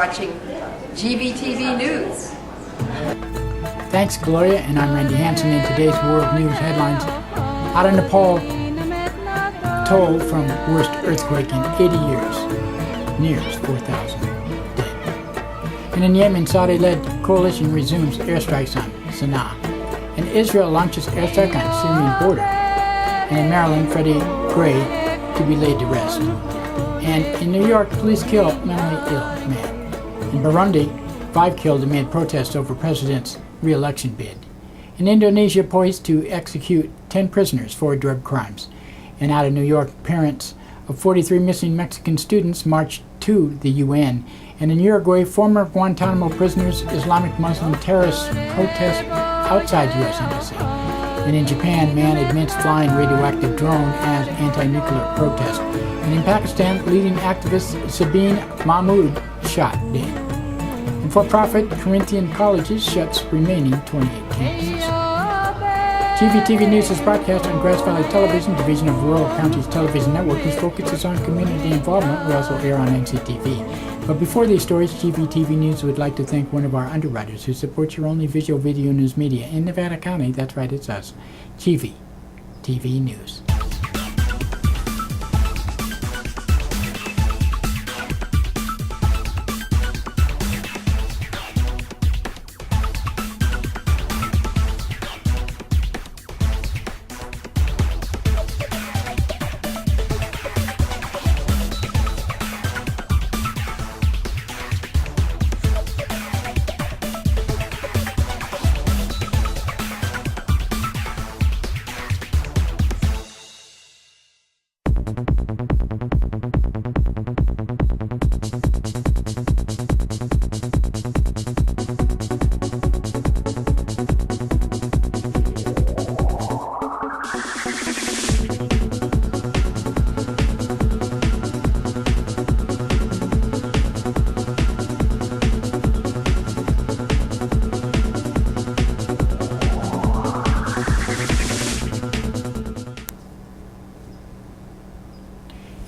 watching GVTV News. Thanks, Gloria, and I'm Randy Hansen. In today's World News headlines, out of Nepal, toll from worst earthquake in 80 years, nears 4,000 dead. And in Yemen, Saudi-led coalition resumes airstrikes on Sana'a. And Israel launches airstrike on Syrian border. And in Maryland, Freddie Gray to be laid to rest. And in New York, police kill mentally ill man. In Burundi, 5 killed amid protests over president's re-election bid. In Indonesia, poised to execute 10 prisoners for drug crimes. And out of New York, parents of 43 missing Mexican students marched to the UN. And in Uruguay, former Guantanamo prisoners, Islamic Muslim terrorists protest outside U.S. Embassy. And in Japan, man admits flying radioactive drone as anti-nuclear protest. And in Pakistan, leading activist Sabine Mahmood shot dead. And for-profit Corinthian Colleges shuts remaining 28 campuses. GVTV News is broadcast on Grass Valley Television, division of Rural Counties Television Network, whose focuses on community involvement. We also air on NCTV. But before these stories, GVTV News would like to thank one of our underwriters who supports your only visual video news media in Nevada County. That's right, it's us, GVTV News.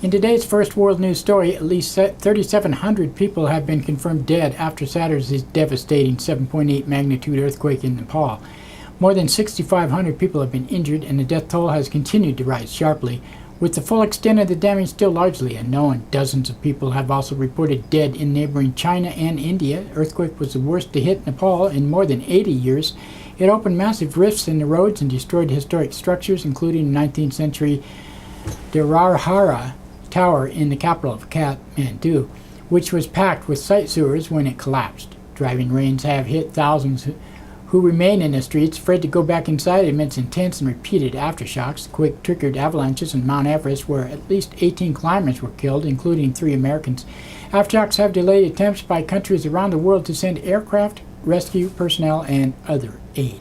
In today's first world news story, at least 3,700 people have been confirmed dead after Saturday's devastating 7.8 magnitude earthquake in Nepal. More than 6,500 people have been injured, and the death toll has continued to rise sharply. With the full extent of the damage still largely unknown, dozens of people have also reported dead in neighboring China and India. The earthquake was the worst to hit Nepal in more than 80 years. It opened massive rifts in the roads and destroyed historic structures, including 19th century Dhararhara Tower in the capital of Kathmandu, which was packed with site sewers when it collapsed. Driving rains have hit thousands who remain in the streets, afraid to go back inside amidst intense and repeated aftershocks. The quake triggered avalanches on Mount Everest, where at least 18 climbers were killed, including 3 Americans. Aftershocks have delayed attempts by countries around the world to send aircraft, rescue personnel, and other aid.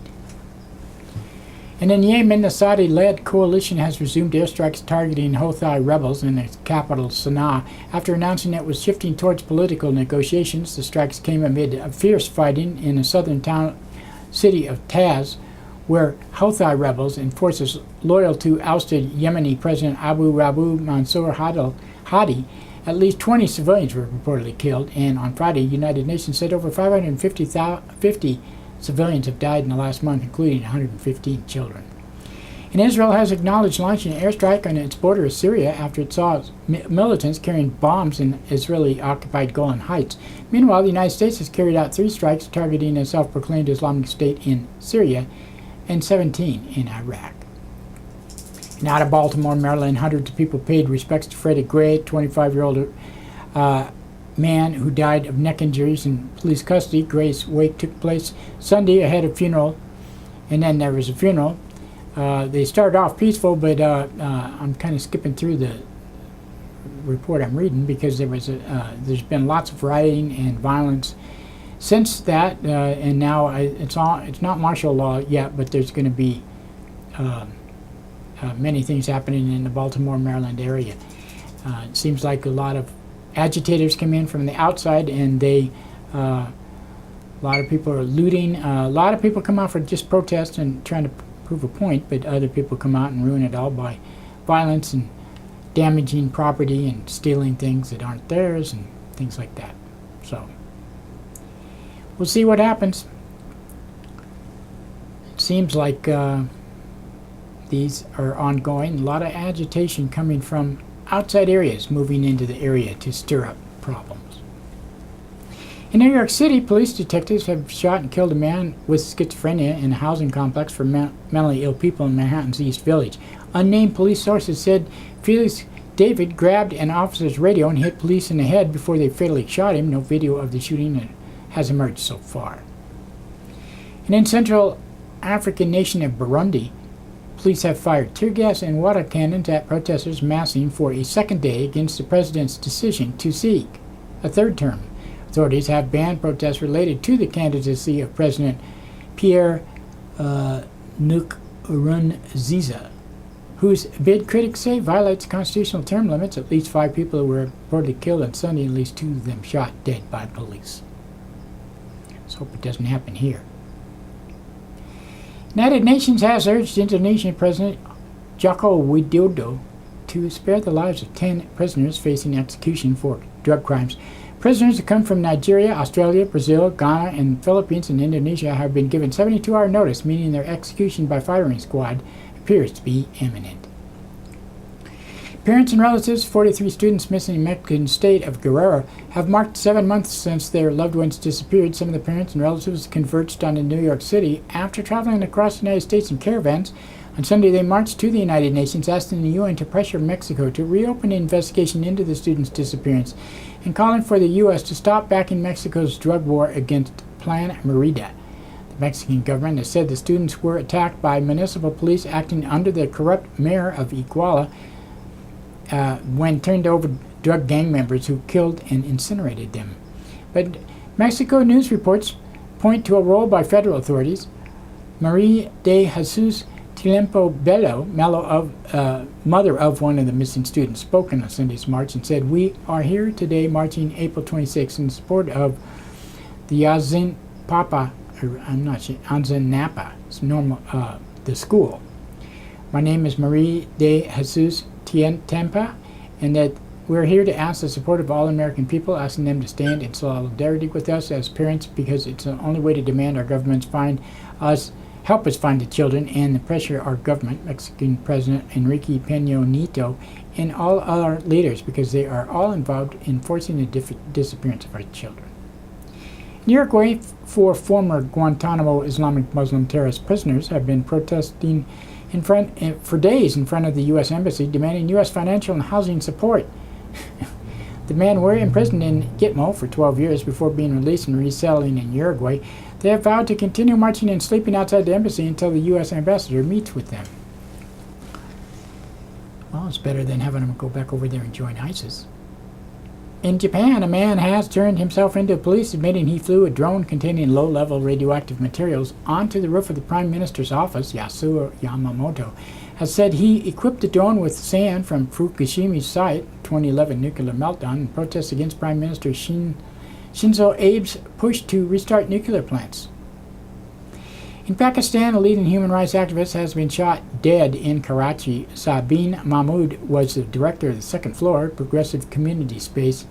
And in Yemen, the Saudi-led coalition has resumed airstrikes targeting Houthi rebels in its capital, Sana'a. After announcing it was shifting towards political negotiations, the strikes came amid fierce fighting in the southern city of Taz, where Houthi rebels and forces loyal to ousted Yemeni President Abu Rabu Mansour Hadi, at least 20 civilians were reportedly killed. And on Friday, the United Nations said over 550 civilians have died in the last month, including 115 children. And Israel has acknowledged launching an airstrike on its border with Syria after it saw militants carrying bombs in Israeli-occupied Golan Heights. Meanwhile, the United States has carried out 3 strikes targeting a self-proclaimed Islamic State in Syria and 17 in Iraq. And out of Baltimore, Maryland, hundreds of people paid respects to Freddie Gray, 25-year-old man who died of neck injuries in police custody. Gray's wake took place Sunday ahead of funeral, and then there was a funeral. They started off peaceful, but I'm kind of skipping through the report I'm reading because there's been lots of rioting and violence since that, and now it's not martial law yet, but there's going to be many things happening in the Baltimore, Maryland area. It seems like a lot of agitators come in from the outside, and a lot of people are looting. A lot of people come out for just protests and trying to prove a point, but other people come out and ruin it all by violence and damaging property and stealing things that aren't theirs and things like that. So we'll see what happens. It seems like these are ongoing. A lot of agitation coming from outside areas moving into the area to stir up problems. In New York City, police detectives have shot and killed a man with schizophrenia in a housing complex for mentally ill people in Manhattan's East Village. Unnamed police sources said Felix David grabbed an officer's radio and hit police in the head before they fatally shot him. No video of the shooting has emerged so far. And in Central African nation of Burundi, police have fired tear gas and water cannons at protesters massing for a second day against the president's decision to seek a third term. Authorities have banned protests related to the candidacy of President Pierre Nkurunziza, whose bid critics say violates constitutional term limits. At least 5 people were reportedly killed on Sunday, at least 2 of them shot dead by police. Let's hope it doesn't happen here. United Nations has urged Indonesian President Joko Widodo to spare the lives of 10 prisoners facing execution for drug crimes. Prisoners who come from Nigeria, Australia, Brazil, Ghana, and Philippines and Indonesia have been given 72-hour notice, meaning their execution by firing squad appears to be imminent. Parents and relatives of 43 students missing in the Mexican state of Guerrero have marked 7 months since their loved ones disappeared. Some of the parents and relatives converged on in New York City after traveling across the United States in caravans. On Sunday, they marched to the United Nations, asking the UN to pressure Mexico to reopen an investigation into the students' disappearance and calling for the U.S. to stop backing Mexico's drug war against Plan Merida. The Mexican government has said the students were attacked by municipal police acting under the corrupt mayor of Iguala when turned over drug gang members who killed and incinerated them. But Mexico news reports point to a role by federal authorities. Marie de Jesus Tiempo Bello, mother of one of the missing students, spoke on Sunday's march and said, "We are here today marching April 26 in support of the Anzinapa, the school. My name is Marie de Jesus Tiempo, and that we're here to ask the support of all American people, asking them to stand in solidarity with us as parents, because it's the only way to demand our governments help us find the children, and the pressure our government, Mexican President Enrique Peña Nieto, and all other leaders, because they are all involved in forcing the disappearance of our children." In Uruguay, 4 former Guantanamo Islamic Muslim terrorist prisoners have been protesting for days in front of the U.S. Embassy, demanding U.S. financial and housing support. The men were imprisoned in Gitmo for 12 years before being released and resettling in Uruguay. They have vowed to continue marching and sleeping outside the embassy until the U.S. ambassador meets with them. Well, it's better than having them go back over there and join ISIS. In Japan, a man has turned himself into police, admitting he flew a drone containing low-level radioactive materials onto the roof of the Prime Minister's office. Yasuo Yamamoto has said he equipped the drone with sand from Fukushima's site, 2011 nuclear meltdown, in protest against Prime Minister Shinzo Abe's push to restart nuclear plants. In Pakistan, a leading human rights activist has been shot dead in Karachi. Sabine Mahmood was the director of the second floor Progressive Community Space.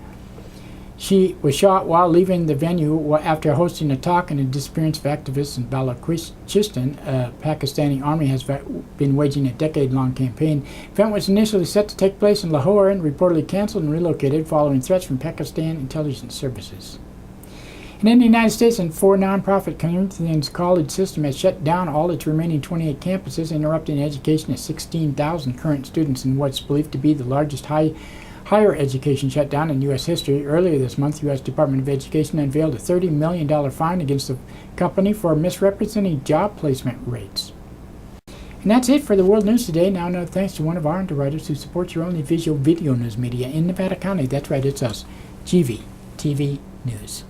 She was shot while leaving the venue after hosting a talk on the disappearance of activists in Balochistan. Pakistani army has been waging a decade-long campaign. The event was initially set to take place in Lahore and reportedly canceled and relocated following threats from Pakistan intelligence services. And in the United States, a for-nonprofit Corinthians college system has shut down all its remaining 28 campuses, interrupting education of 16,000 current students in what's believed to be the largest higher education shutdown in U.S. history. Earlier this month, U.S. Department of Education unveiled a $30 million fine against the company for misrepresenting job placement rates. And that's it for the World News today. Now, another thanks to one of our underwriters who supports your only visual video news media in Nevada County. That's right, it's us, GVTV News.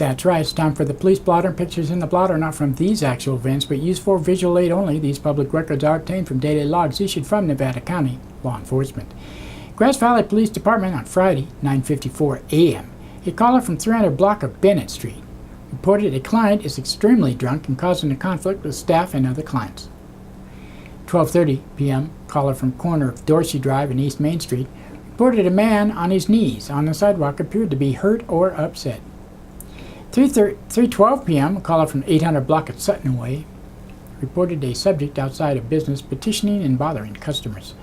That's right. It's time for the police blotter. Pictures in the blotter are not from these actual events, but used for visual aid only. These public records are obtained from daily logs issued from Nevada County law enforcement. Grass Valley Police Department on Friday, 9:54 a.m. A caller from 300 block of Bennett Street reported a client is extremely drunk and causing a conflict with staff and other clients. 12:30 p.m. Caller from corner of Dorsey Drive and East Main Street reported a man on his knees on the sidewalk appeared to be hurt or upset. 3:12 p.m. A caller from 800 block of Sutton Way reported a subject outside a business petitioning and bothering customers.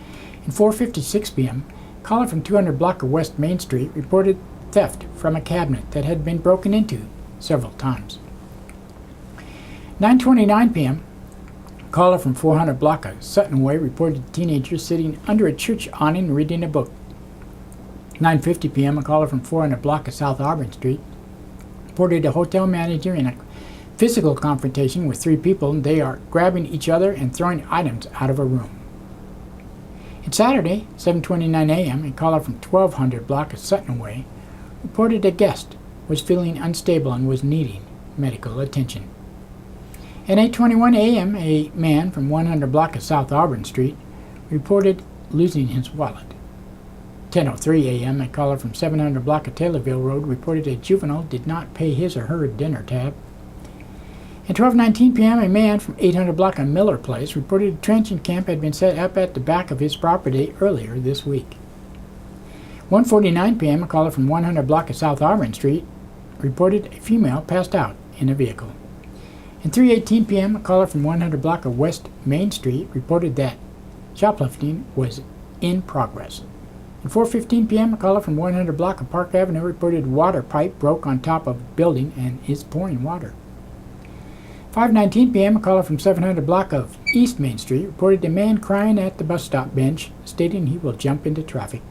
And 4:56 p.m. A caller from 200 block of West Main Street reported theft from a cabinet that had been broken into several times. 9:29 p.m. A caller from 400 block of Sutton Way reported a teenager sitting under a church awning reading a book. 9:50 p.m. A caller from 400 block of South Auburn Street reported a hotel manager in a physical confrontation with three people, and they are grabbing each other and throwing items out of a room. And Saturday, 7:29 a.m., a caller from 1200 block of Sutton Way reported a guest was feeling unstable and was needing medical attention. At 8:21 a.m., a man from 100 block of South Auburn Street reported losing his wallet. 10:03 a.m., a caller from 700 block of Taylorville Road reported a juvenile did not pay his or her dinner tab. At 12:19 p.m., a man from 800 block of Miller Place reported a trenching camp had been set up at the back of his property earlier this week. 1:49 p.m., a caller from 100 block of South Auburn Street reported a female passed out in a vehicle. At 3:18 p.m., a caller from 100 block of West Main Street reported that shoplifting was in progress. At 4:15 p.m., a caller from 100 block of Park Avenue reported water pipe broke on top of a building and is pouring water. 5:19 p.m., a caller from 700 block of East Main Street reported a man crying at the bus stop bench, stating he will jump into traffic.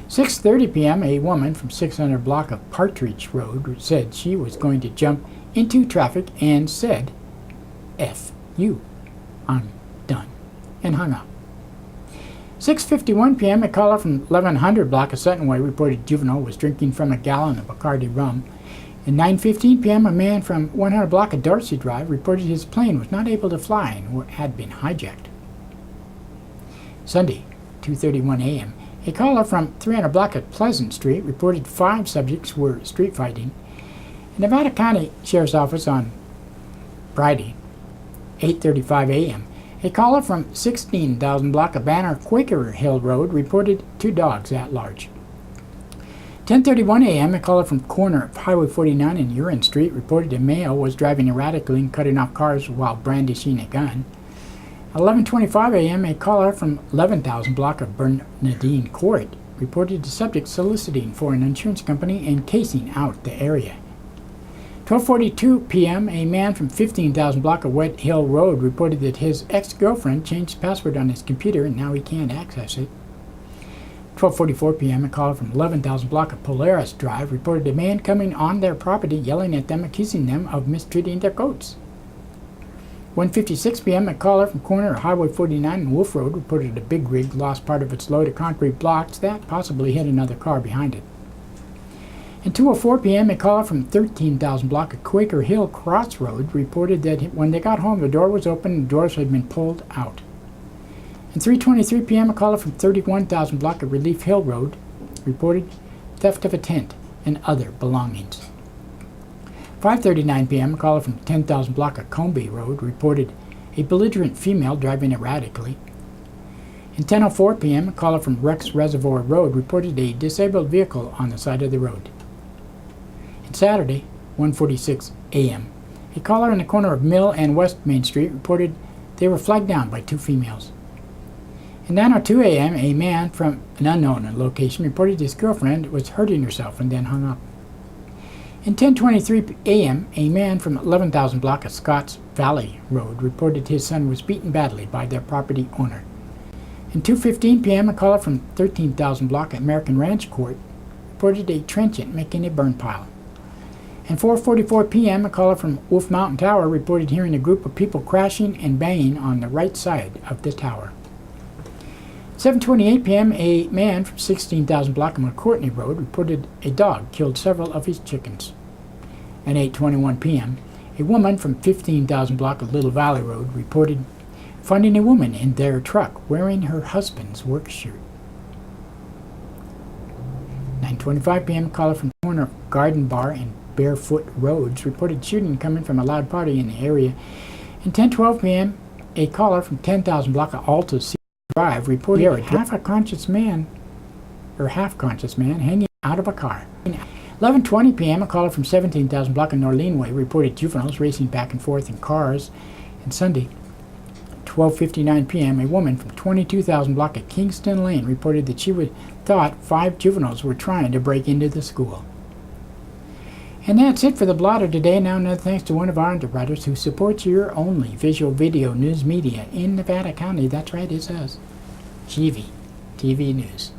6:30 p.m., a woman from 600 block of Partridge Road said she was going to jump into traffic and said, "F you, I'm done," and hung up. 6:51 p.m., a caller from 1100 block of Sutton Way reported juvenile was drinking from a gallon of Bacardi rum. At 9:15 p.m., a man from 100 block of Dorsey Drive reported his plane was not able to fly and had been hijacked. Sunday, 2:31 a.m., a caller from 300 block of Pleasant Street reported 5 subjects were street fighting. The Nevada County Sheriff's Office on Friday, 8:35 a.m., a caller from 16,000 block of Banner Quaker Hill Road reported 2 dogs at large. 10:31 a.m., a caller from corner of Highway 49 and Urine Street reported a male was driving erratically and cutting off cars while brandishing a gun. 11:25 a.m., a caller from 11,000 block of Bernadine Court reported the subject soliciting for an insurance company and casing out the area. 12:42 p.m., a man from 15,000 block of Wet Hill Road reported that his ex-girlfriend changed the password on his computer and now he can't access it. 12:44 p.m., a caller from 11,000 block of Polaris Drive reported a man coming on their property yelling at them, accusing them of mistreating their goats. 1:56 p.m., a caller from corner of Highway 49 and Wolf Road reported a big rig lost part of its load of concrete blocks that possibly hit another car behind it. At 2:04 p.m., a caller from 13,000 block of Quaker Hill Crossroad reported that when they got home, the door was open and the doors had been pulled out. At 3:23 p.m., a caller from 31,000 block of Relief Hill Road reported theft of a tent and other belongings. 5:39 p.m., a caller from 10,000 block of Combe Road reported a belligerent female driving erratically. At 10:04 p.m., a caller from Rex Reservoir Road reported a disabled vehicle on the side of the road. And Saturday, 1:46 a.m., a caller in the corner of Mill and West Main Street reported they were flagged down by 2 females. At 9:02 a.m., a man from an unknown location reported his girlfriend was hurting herself and then hung up. At 10:23 a.m., a man from 11,000 block of Scotts Valley Road reported his son was beaten badly by their property owner. At 2:15 p.m., a caller from 13,000 block at American Ranch Court reported a trenchant making a burn pile. At 4:44 p.m., a caller from Wolf Mountain Tower reported hearing a group of people crashing and banging on the right side of the tower. 7:28 p.m., a man from 16,000 block of McCourtney Road reported a dog killed several of his chickens. At 8:21 p.m., a woman from 15,000 block of Little Valley Road reported finding a woman in their truck wearing her husband's work shirt. 9:25 p.m., a caller from corner of Garden Bar and Barefoot Roads reported shooting coming from a loud party in the area. And 10:12 p.m., a caller from 10,000 block of Alta Sea Drive reported a half-conscious man hanging out of a car. 11:20 p.m., a caller from 17,000 block of Norleen Way reported juveniles racing back and forth in cars. And Sunday, 12:59 p.m., a woman from 22,000 block of Kingston Lane reported that she thought 5 juveniles were trying to break into the school. And that's it for the blotter today. Now, another thanks to one of our underwriters who supports your only visual video news media in Nevada County. That's right, it's us. GVTV News.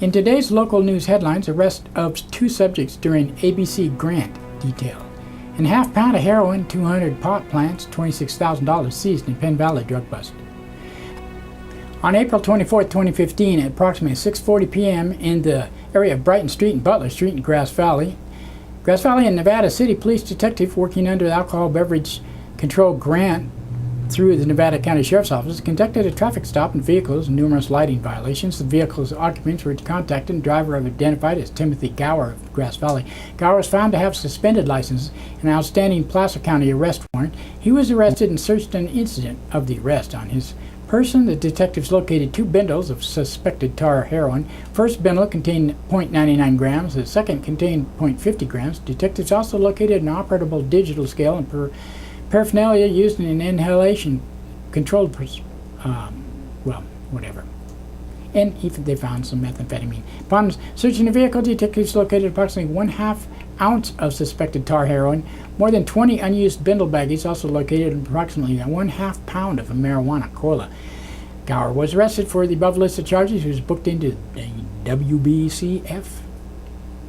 In today's local news headlines, arrest of 2 subjects during ABC grant detail. And half pound of heroin, 200 pot plants, $26,000 seized in Penn Valley drug bust. On April 24, 2015, at approximately 6:40 p.m. in the area of Brighton Street and Butler Street in Grass Valley and Nevada City Police Detective working under the Alcohol Beverage Control Grant through the Nevada County Sheriff's Office conducted a traffic stop in vehicles and numerous lighting violations. The vehicle's occupants were contacted and driver identified as Timothy Gower of Grass Valley. Gower was found to have suspended license and an outstanding Placer County arrest warrant. He was arrested and searched an incident of the arrest. On his person, the detectives located 2 bundles of suspected tar heroin. First bundle contained 0.99 grams. The second contained 0.50 grams. Detectives also located an operable digital scale and paraphernalia used in an inhalation controlled, whatever. And they found some methamphetamine. Upon searching the vehicle, detectives located approximately 1/2 ounce of suspected tar heroin, more than 20 unused bindle baggies, also located approximately 1/2 pound of marijuana cola. Gower was arrested for the above listed charges. He was booked into the WBCF.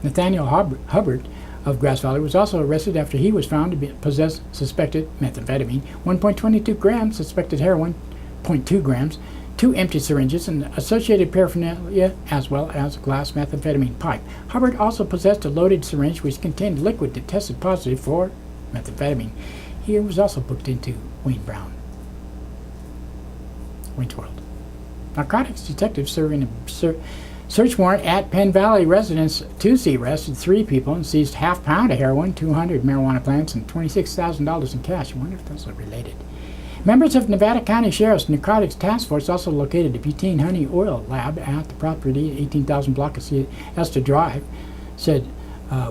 Nathaniel Hubbard of Grass Valley was also arrested after he was found to possess suspected methamphetamine, 1.22 grams suspected heroin, 0.2 grams, 2 empty syringes, and associated paraphernalia, as well as a glass methamphetamine pipe. Hubbard also possessed a loaded syringe which contained liquid that tested positive for methamphetamine. He was also booked into Wayne's World. Narcotics detectives serving a search warrant at Penn Valley residence Tuesday arrested 3 people and seized 1/2 pound of heroin, 200 marijuana plants, and $26,000 in cash. I wonder if those are related. Members of Nevada County Sheriff's Narcotics Task Force also located a butane honey oil lab at the property at 18,000 block of Esther Drive, said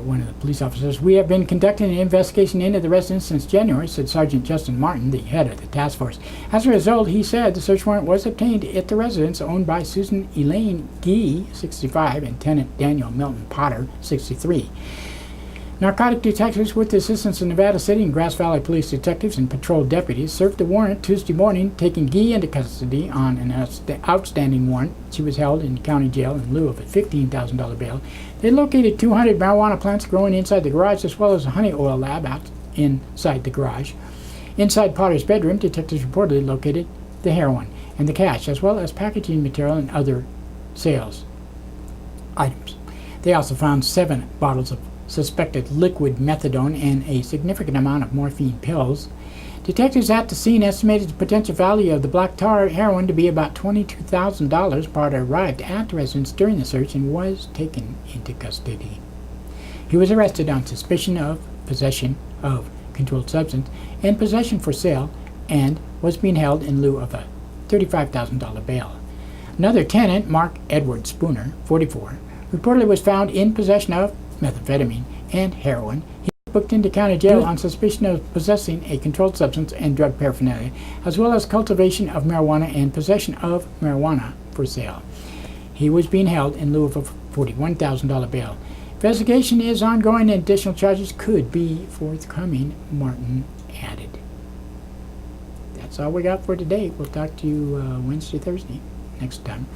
one of the police officers. "We have been conducting an investigation into the residence since January," said Sergeant Justin Martin, the head of the task force. As a result, he said the search warrant was obtained at the residence owned by Susan Elaine Gee, 65, and tenant Daniel Milton Potter, 63. Narcotic detectives, with the assistance of Nevada City and Grass Valley police detectives and patrol deputies, served the warrant Tuesday morning, taking Gee into custody on an outstanding warrant. She was held in county jail in lieu of a $15,000 bail. They located 200 marijuana plants growing inside the garage, as well as a honey oil lab out inside the garage. Inside Potter's bedroom, detectives reportedly located the heroin and the cash, as well as packaging material and other sales items. They also found 7 bottles of suspected liquid methadone and a significant amount of morphine pills. Detectives at the scene estimated the potential value of the black tar heroin to be about $22,000. Barter arrived at the residence during the search and was taken into custody. He was arrested on suspicion of possession of controlled substance and possession for sale and was being held in lieu of a $35,000 bail. Another tenant, Mark Edward Spooner, 44, reportedly was found in possession of methamphetamine and heroin. He was booked into county jail on suspicion of possessing a controlled substance and drug paraphernalia, as well as cultivation of marijuana and possession of marijuana for sale. He was being held in lieu of a $41,000 bail. Investigation is ongoing and additional charges could be forthcoming, Martin added. That's all we got for today. We'll talk to you Wednesday, Thursday, next time.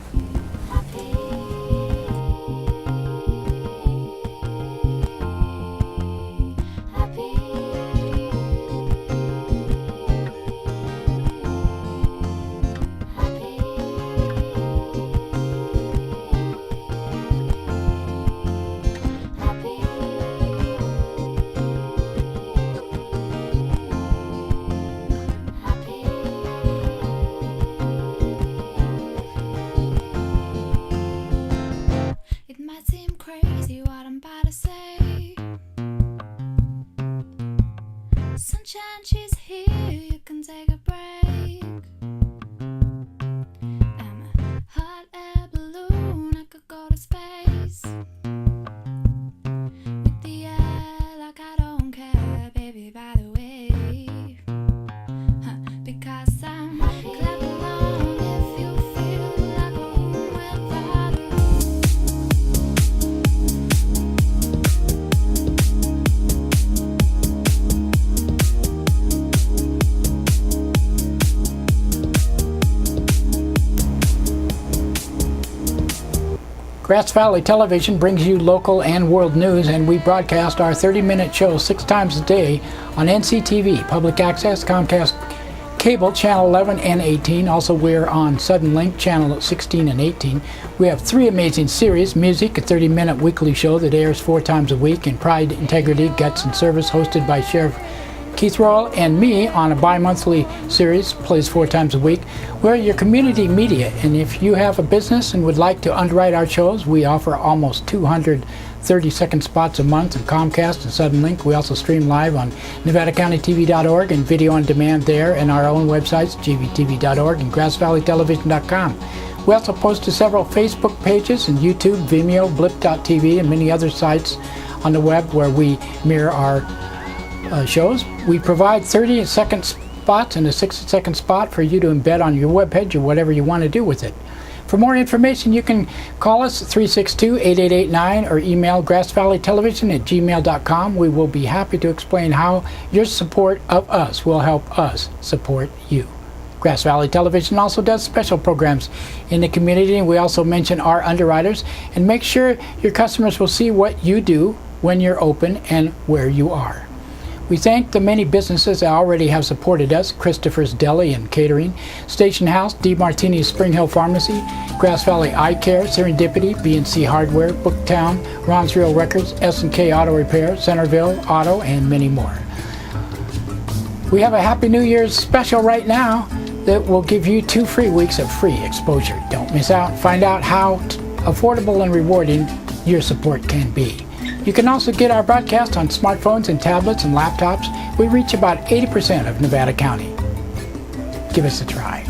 Crazy what I'm about to say. Sunshine, she's here, you can take a break. I'm a hot air balloon, I could go to space. With the air like I don't care, baby, by the way. Because I'm clap along if you feel like a room without a Grass Valley Television brings you local and world news, and we broadcast our 30-minute show 6 times a day on NCTV, Public Access, Comcast Cable, Channel 11 and 18. Also, we're on Sudden Link, Channel 16 and 18. We have 3 amazing series: Music, a 30-minute weekly show that airs 4 times a week, and Pride, Integrity, Guts, and Service, hosted by Sheriff Keith Royal and me on a bi-monthly series, plays 4 times a week. We're your community media, and if you have a business and would like to underwrite our shows, we offer almost 200 30-second spots a month on Comcast and Sudden Link. We also stream live on NevadaCountyTV.org and video on demand there, and our own websites, GVTV.org and GrassValleyTelevision.com. We also post to several Facebook pages and YouTube, Vimeo, Blip.tv, and many other sites on the web where we mirror our shows. We provide 30-second spots and a 60-second spot for you to embed on your webpage or whatever you want to do with it. For more information, you can call us at 362-8889 or email grassvalleytelevision@gmail.com. We will be happy to explain how your support of us will help us support you. Grass Valley Television also does special programs in the community, and we also mention our underwriters and make sure your customers will see what you do when you're open and where you are. We thank the many businesses that already have supported us: Christopher's Deli and Catering, Station House, D. Martini's Spring Hill Pharmacy, Grass Valley Eye Care, Serendipity, B&C Hardware, Booktown, Ron's Real Records, S&K Auto Repair, Centerville Auto, and many more. We have a Happy New Year's special right now that will give you 2 free weeks of free exposure. Don't miss out. Find out how affordable and rewarding your support can be. You can also get our broadcast on smartphones and tablets and laptops. We reach about 80% of Nevada County. Give us a try.